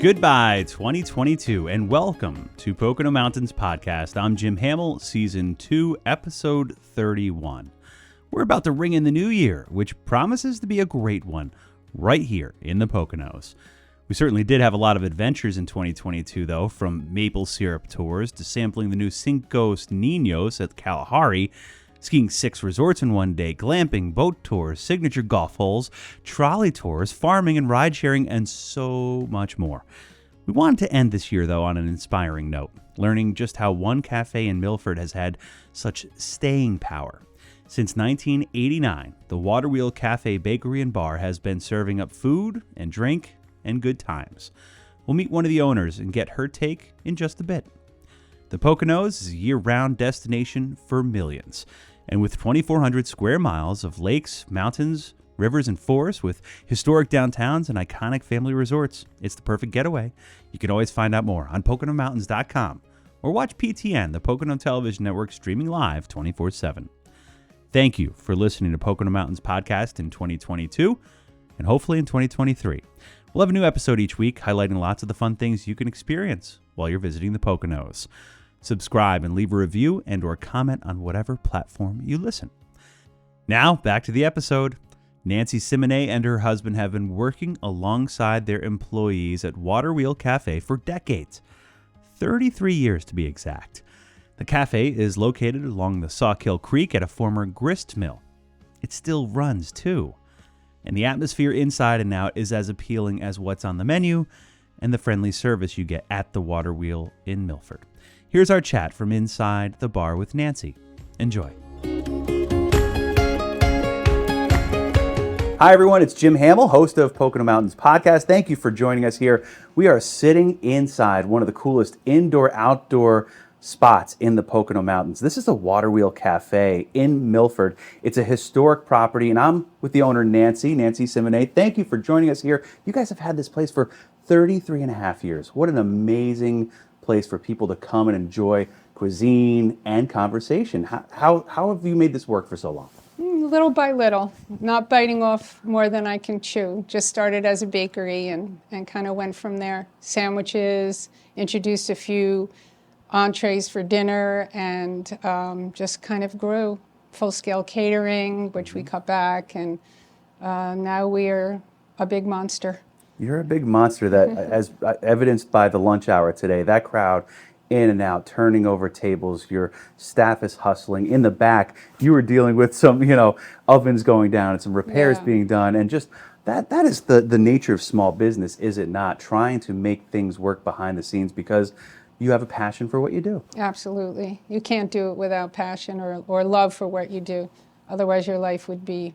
Goodbye 2022 and welcome to Pocono Mountains Podcast. I'm Jim Hamill, Season 2, Episode 31. We're about to ring in the new year, which promises to be a great one, right here in the Poconos. We certainly did have a lot of adventures in 2022, though, from maple syrup tours to sampling the new Cincos Niños at Kalahari, skiing 6 resorts in one day, glamping, boat tours, signature golf holes, trolley tours, farming and ride sharing, and so much more. We wanted to end this year, though, on an inspiring note, learning just how one cafe in Milford has had such staying power. Since 1989, the Waterwheel Cafe Bakery and Bar has been serving up food and drink and good times. We'll meet one of the owners and get her take in just a bit. The Poconos is a year-round destination for millions. And with 2,400 square miles of lakes, mountains, rivers, and forests with historic downtowns and iconic family resorts, it's the perfect getaway. You can always find out more on PoconoMountains.com or watch PTN, the Pocono Television Network, streaming live 24/7. Thank you for listening to Pocono Mountains Podcast in 2022 and hopefully in 2023. We'll have a new episode each week highlighting lots of the fun things you can experience while you're visiting the Poconos. Subscribe and leave a review and or comment on whatever platform you listen. Now, back to the episode. Nancy Simonet and her husband have been working alongside their employees at Waterwheel Cafe for decades. 33 years to be exact. The cafe is located along the Sawkill Creek at a former grist mill. It still runs, too. And the atmosphere inside and out is as appealing as what's on the menu and the friendly service you get at the Waterwheel in Milford. Here's our chat from inside the bar with Nancy. Enjoy. Hi, everyone. It's Jim Hamill, host of Pocono Mountains Podcast. Thank you for joining us here. We are sitting inside one of the coolest indoor-outdoor spots in the Pocono Mountains. This is the Waterwheel Cafe in Milford. It's a historic property, and I'm with the owner, Nancy Simonet. Thank you for joining us here. You guys have had this place for 33 and a half years. What an amazing place for people to come and enjoy cuisine and conversation. How have you made this work for so long? Little by little, not biting off more than I can chew. Just started as a bakery and kind of went from there. Sandwiches, introduced a few entrees for dinner, and just kind of grew. Full-scale catering, which we cut back, and now we're a big monster. You're a big monster that, as evidenced by the lunch hour today, that crowd in and out, turning over tables, your staff is hustling. In the back, you were dealing with some, ovens going down and some repairs being done. And just that is the nature of small business, is it not? Trying to make things work behind the scenes because you have a passion for what you do. Absolutely. You can't do it without passion or love for what you do. Otherwise, your life would be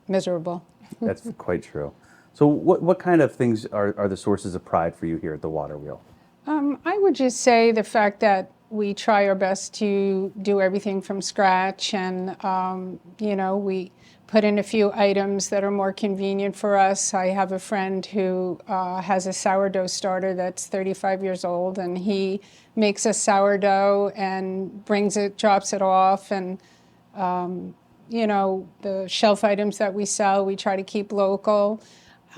miserable. That's quite true. So what kind of things are the sources of pride for you here at the Waterwheel? I would just say the fact that we try our best to do everything from scratch, and we put in a few items that are more convenient for us. I have a friend who has a sourdough starter that's 35 years old, and he makes a sourdough and brings it, drops it off, and the shelf items that we sell, we try to keep local.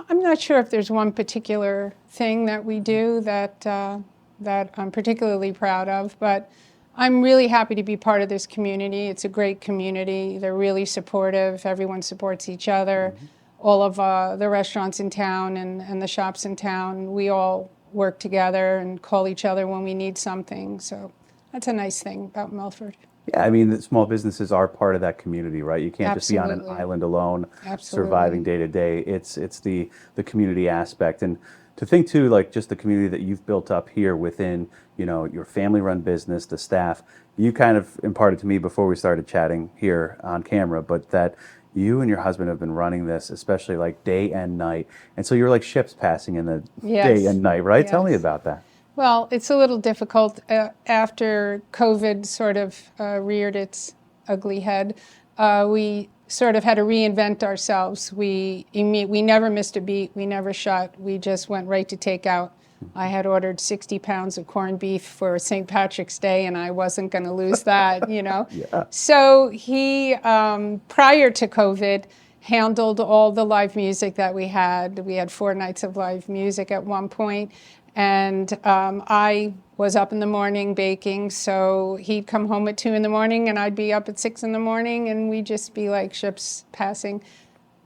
I'm not sure if there's one particular thing that we do that I'm particularly proud of, but I'm really happy to be part of this community. It's a great community. They're really supportive. Everyone supports each other. Mm-hmm. All of the restaurants in town and the shops in town, we all work together and call each other when we need something. So that's a nice thing about Milford. Yeah, I mean, the small businesses are part of that community, right? You can't just be on an island alone, surviving day to day. It's the community aspect. And to think, too, like just the community that you've built up here within, your family-run business, the staff. You kind of imparted to me before we started chatting here on camera, but that you and your husband have been running this, especially like day and night. And so you're like ships passing in the day and night, right? Yes. Tell me about that. Well, it's a little difficult after COVID sort of reared its ugly head. We sort of had to reinvent ourselves. We never missed a beat. We never shut. We just went right to takeout. I had ordered 60 pounds of corned beef for St. Patrick's Day, and I wasn't going to lose that, Yeah. So he, prior to COVID, handled all the live music that we had. We had 4 nights of live music at one point. And I was up in the morning baking, so he'd come home at 2 in the morning and I'd be up at 6 in the morning, and we'd just be like ships passing.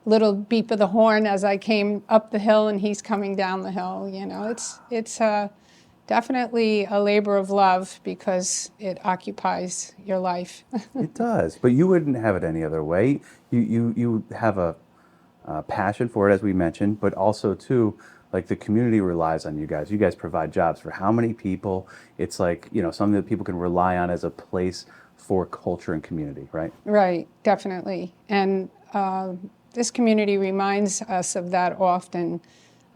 Little beep of the horn as I came up the hill and he's coming down the hill. You know, it's definitely a labor of love because it occupies your life. It does, but you wouldn't have it any other way. You have a passion for it, as we mentioned, but also too, like the community relies on you guys. You guys provide jobs for how many people? It's like, you know, something that people can rely on as a place for culture and community, right? Right, definitely. And this community reminds us of that often.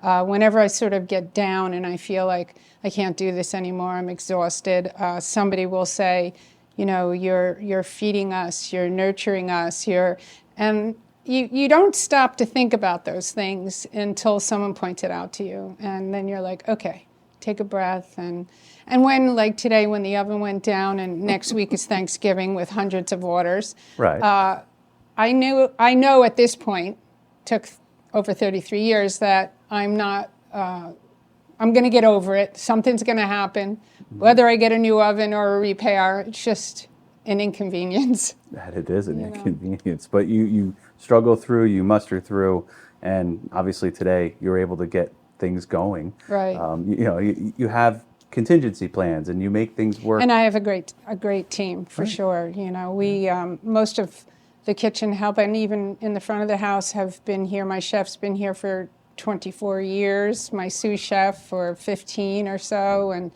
Whenever I sort of get down and I feel like I can't do this anymore, I'm exhausted, somebody will say, you know, you're feeding us, you're nurturing us, and you don't stop to think about those things until someone points it out to you. And then you're like, okay, take a breath. And when, like today, when the oven went down and next week is Thanksgiving with hundreds of orders, Right. I know at this point, took over 33 years, that I'm not, I'm going to get over it. Something's going to happen. Whether I get a new oven or a repair, it's just an inconvenience. That it is an inconvenience, but you struggle through, you muster through, and obviously today you're able to get things going. Right. You have contingency plans and you make things work. And I have a great team for sure. You know, we most of the kitchen help, and even in the front of the house, have been here. My chef's been here for 24 years. My sous chef for 15 or so, and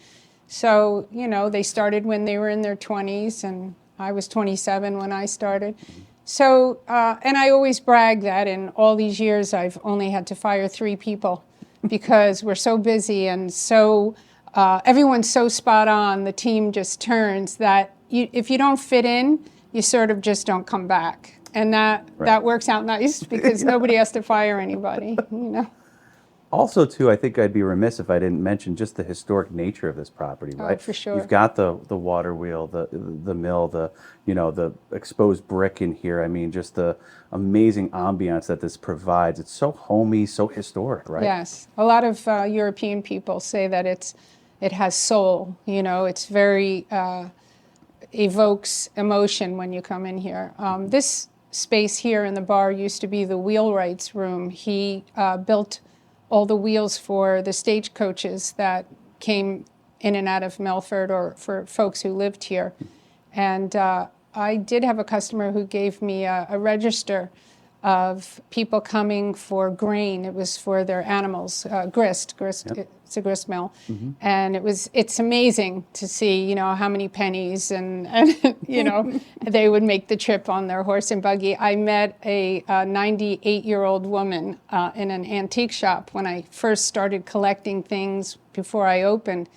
so you know they started when they were in their 20s, and I was 27 when I started. So, and I always brag that in all these years I've only had to fire 3 people because we're so busy and so everyone's so spot on. The team just turns that if you don't fit in, you sort of just don't come back. And that works out nice because nobody has to fire anybody, you know. Also, too, I think I'd be remiss if I didn't mention just the historic nature of this property, right? Oh, for sure. You've got the Waterwheel, the mill, the exposed brick in here. I mean, just the amazing ambiance that this provides. It's so homey, so historic, right? Yes. A lot of European people say that it has soul, you know. It's very evokes emotion when you come in here. This space here in the bar used to be the wheelwright's room. He built all the wheels for the stagecoaches that came in and out of Milford, or for folks who lived here. And I did have a customer who gave me a register of people coming for grain. It was for their animals, grist. Yep. It's a grist mill. Mm-hmm. And it's amazing to see, you know, how many pennies and you know, they would make the trip on their horse and buggy. I met a 98-year-old woman in an antique shop when I first started collecting things before I opened.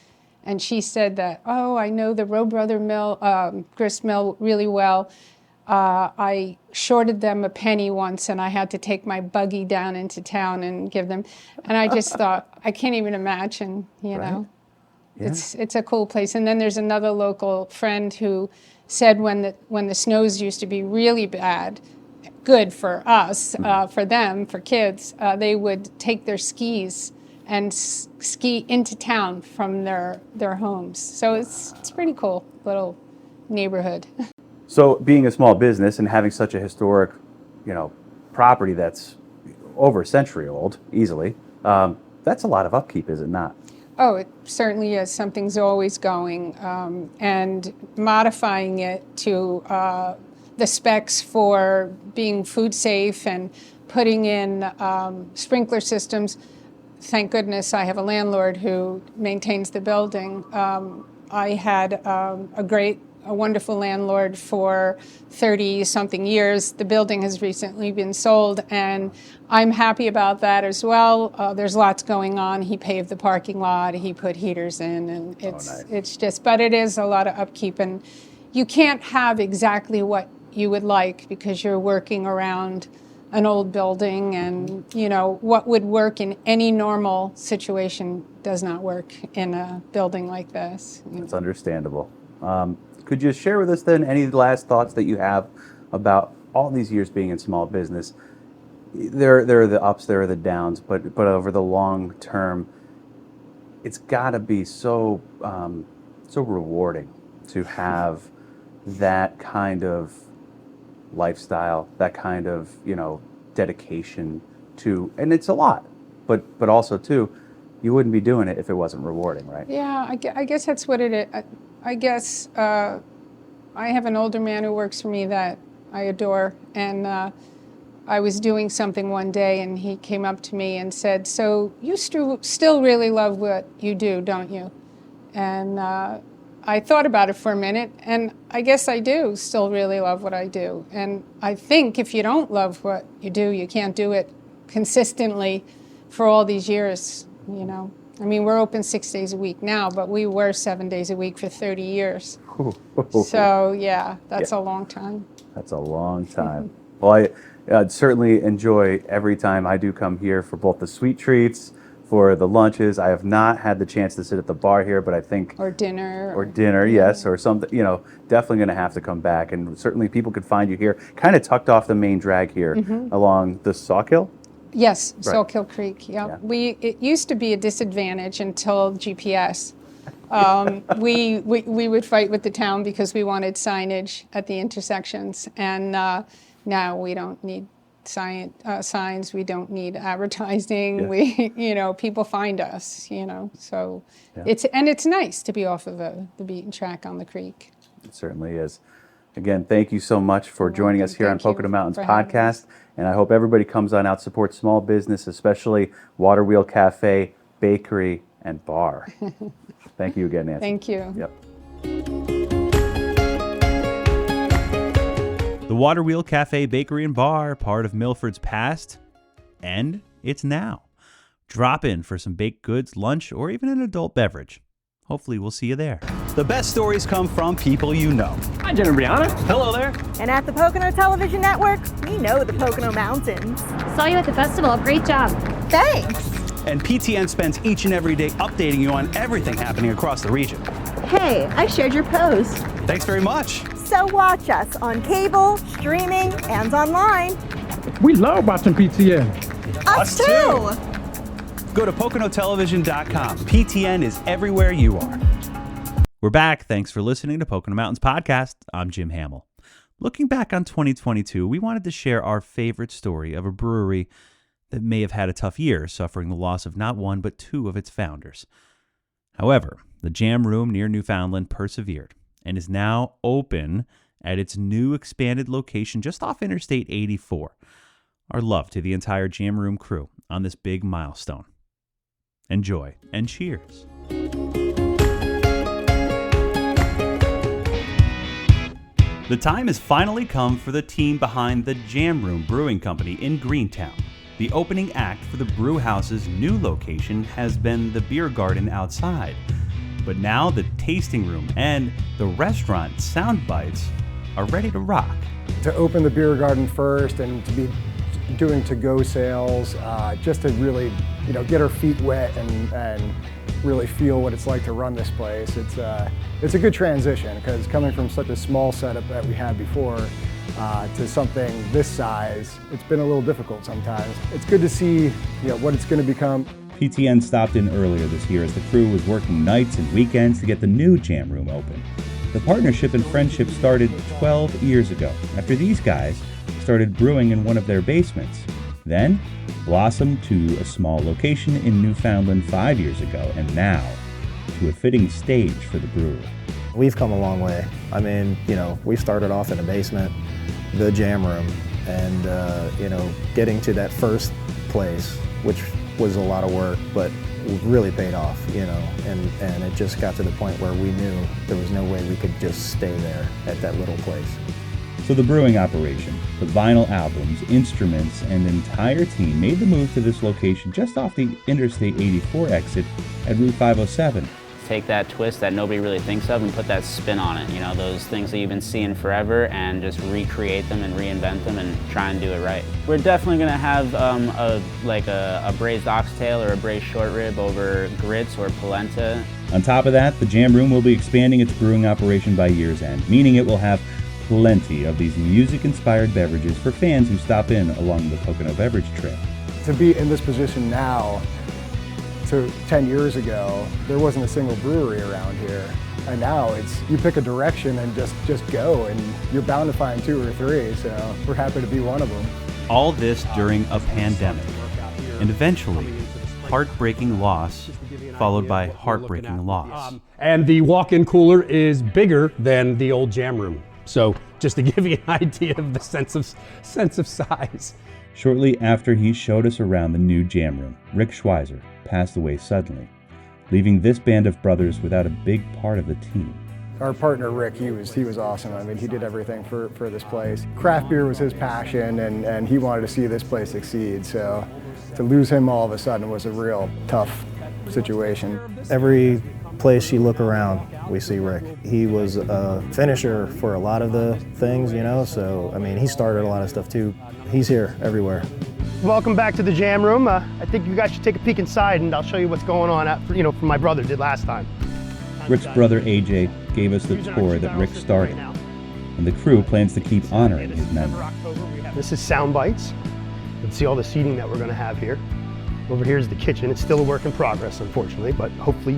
And she said that, oh, I know the Roe Brother mill, grist mill really well. I shorted them a penny once, and I had to take my buggy down into town and give them. And I just thought, I can't even imagine, you know. Yeah. It's a cool place. And then there's another local friend who said when the snows used to be really bad, good for us, for them, for kids, they would take their skis and ski into town from their homes. So it's pretty cool little neighborhood. So being a small business and having such a historic, you know, property that's over a century old, easily, that's a lot of upkeep, is it not? Oh, it certainly is. Something's always going, and modifying it to the specs for being food safe and putting in sprinkler systems. Thank goodness I have a landlord who maintains the building. I had a wonderful landlord for 30-something years. The building has recently been sold, and I'm happy about that as well. There's lots going on. He paved the parking lot. He put heaters in, and it's just, but it is a lot of upkeep, and you can't have exactly what you would like because you're working around an old building, and you know what would work in any normal situation does not work in a building like this. It's understandable. Could you share with us then any last thoughts that you have about all these years being in small business? There are the ups, there are the downs, but over the long term, it's got to be so so rewarding to have that kind of lifestyle, that kind of, you know, dedication to, and it's a lot, but also too, you wouldn't be doing it if it wasn't rewarding, right? Yeah, I guess that's what it is. I guess I have an older man who works for me that I adore, and I was doing something one day, and he came up to me and said, "So you still really love what you do, don't you?" And I thought about it for a minute, and I guess I do still really love what I do. And I think if you don't love what you do, you can't do it consistently for all these years, you know. I mean, we're open 6 days a week now, but we were 7 days a week for 30 years. So, yeah, that's a long time. That's a long time. Well, I'd certainly enjoy every time I do come here for both the sweet treats, for the lunches. I have not had the chance to sit at the bar here, but I think... Or dinner. Or dinner, yes, or something, you know, definitely going to have to come back. And certainly people could find you here, kind of tucked off the main drag here along the Sawkill. Yes, Right. Sawkill Creek, yeah. It used to be a disadvantage until GPS. We would fight with the town because we wanted signage at the intersections, and now we don't need signs, we don't need advertising. We, you know, people find us, you know, so it's nice to be off of the beaten track on the creek. It certainly is. Again, thank you so much for joining us here on Pocono Mountains Podcast, and I hope everybody comes on out, support small business, especially Waterwheel Cafe, Bakery, and Bar. Thank you again, Nancy. Thank you. Yep. The Waterwheel Cafe, Bakery, and Bar, part of Milford's past, and it's now. Drop in for some baked goods, lunch, or even an adult beverage. Hopefully we'll see you there. The best stories come from people you know. Hi, Jen and Brianna. Hello there. And at the Pocono Television Network, we know the Pocono Mountains. Saw you at the festival. Great job. Thanks. And PTN spends each and every day updating you on everything happening across the region. Hey, I shared your post. Thanks very much. So watch us on cable, streaming, and online. We love watching PTN. Us too. Go to PoconoTelevision.com. PTN is everywhere you are. We're back. Thanks for listening to Pocono Mountains Podcast. I'm Jim Hamill. Looking back on 2022, we wanted to share our favorite story of a brewery that may have had a tough year, suffering the loss of not one but two of its founders. However, the Jam Room near Newfoundland persevered and is now open at its new expanded location just off Interstate 84. Our love to the entire Jam Room crew on this big milestone. Enjoy and cheers. The time has finally come for the team behind the Jam Room Brewing Company in Greentown. The opening act for the brew house's new location has been the beer garden outside. But now the tasting room and the restaurant Sound Bites are ready to rock. To open the beer garden first and to be doing to-go sales, just to really, you know, get our feet wet and really feel what it's like to run this place. It's a good transition because coming from such a small setup that we had before to something this size, it's been a little difficult sometimes. It's good to see, you know, what it's going to become. PTN stopped in earlier this year as the crew was working nights and weekends to get the new Jam Room open. The partnership and friendship started 12 years ago after these guys started brewing in one of their basements, then blossomed to a small location in Newfoundland 5 years ago, and now to a fitting stage for the brewery. We've come a long way. I mean, you know, we started off in a basement, the Jam Room, and, you know, getting to that first place, which was a lot of work, but really paid off, you know, and it just got to the point where we knew there was no way we could just stay there at that little place. So the brewing operation, the vinyl albums, instruments, and the entire team made the move to this location just off the Interstate 84 exit at Route 507. Take that twist that nobody really thinks of and put that spin on it, you know, those things that you've been seeing forever, and just recreate them and reinvent them and try and do it right. We're definitely going to have a braised oxtail or a braised short rib over grits or polenta. On top of that, the Jam Room will be expanding its brewing operation by year's end, meaning it will have plenty of these music-inspired beverages for fans who stop in along the Pocono Beverage Trail. To be in this position now, to 10 years ago, there wasn't a single brewery around here. And now it's, you pick a direction and just go, and you're bound to find 2 or 3, so we're happy to be one of them. All this during a pandemic, and eventually, heartbreaking loss followed by heartbreaking loss. And the walk-in cooler is bigger than the old jam room. So just to give you an idea of the sense of size. Shortly after he showed us around the new jam room, Rick Schweizer passed away suddenly, leaving this band of brothers without a big part of the team. Our partner Rick, he was awesome. I mean, he did everything for this place. Craft beer was his passion, and he wanted to see this place succeed. So to lose him all of a sudden was a real tough situation. Every place you look around, we see Rick. He was a finisher for a lot of the things, you know, so I mean, he started a lot of stuff too. He's here everywhere. Welcome back to the jam room. I think you guys should take a peek inside, and I'll show you what's going on from my brother did last time. Rick's brother AJ gave us the tour that Rick started, and the crew plans to keep honoring his memory. This is Sound Bites. You can see all the seating that we're going to have here. Over here is the kitchen. It's still a work in progress, unfortunately, but hopefully,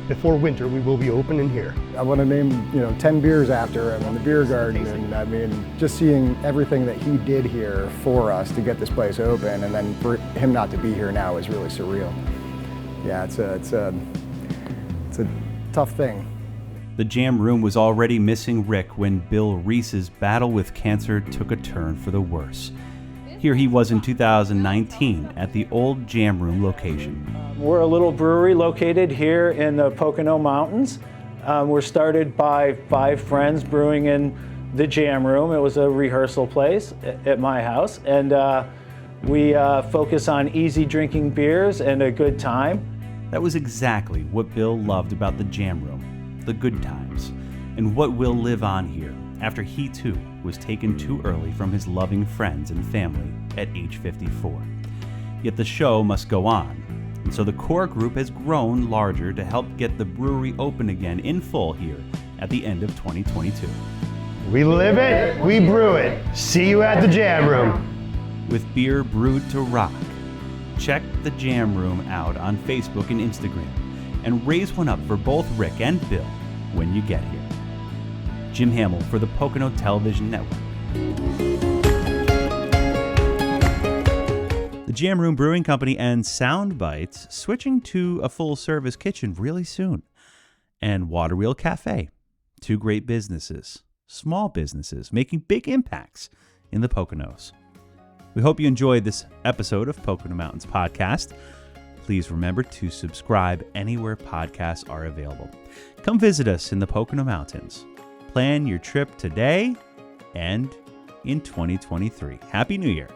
before winter, we will be open in here. I want to name, 10 beers after him in the beer garden, and I mean, just seeing everything that he did here for us to get this place open, and then for him not to be here now is really surreal. Yeah, it's a tough thing. The jam room was already missing Rick when Bill Reese's battle with cancer took a turn for the worse. Here he was in 2019 at the old jam room location. We're a little brewery located here in the Pocono Mountains. We're started by 5 friends brewing in the jam room. It was a rehearsal place at my house, and we focus on easy drinking beers and a good time. That was exactly what Bill loved about the jam room, the good times, and what will live on here after he too was taken too early from his loving friends and family at age 54. Yet the show must go on, and so the core group has grown larger to help get the brewery open again in full here at the end of 2022. We live it, we brew it. See you at the jam room. With beer brewed to rock. Check the jam room out on Facebook and Instagram, and raise one up for both Rick and Bill when you get here. Jim Hamill for the Pocono Television Network. The Jam Room Brewing Company and Sound Bites switching to a full-service kitchen really soon. And Waterwheel Cafe, 2 great businesses, small businesses making big impacts in the Poconos. We hope you enjoyed this episode of Pocono Mountains Podcast. Please remember to subscribe anywhere podcasts are available. Come visit us in the Pocono Mountains. Plan your trip today and in 2023. Happy New Year.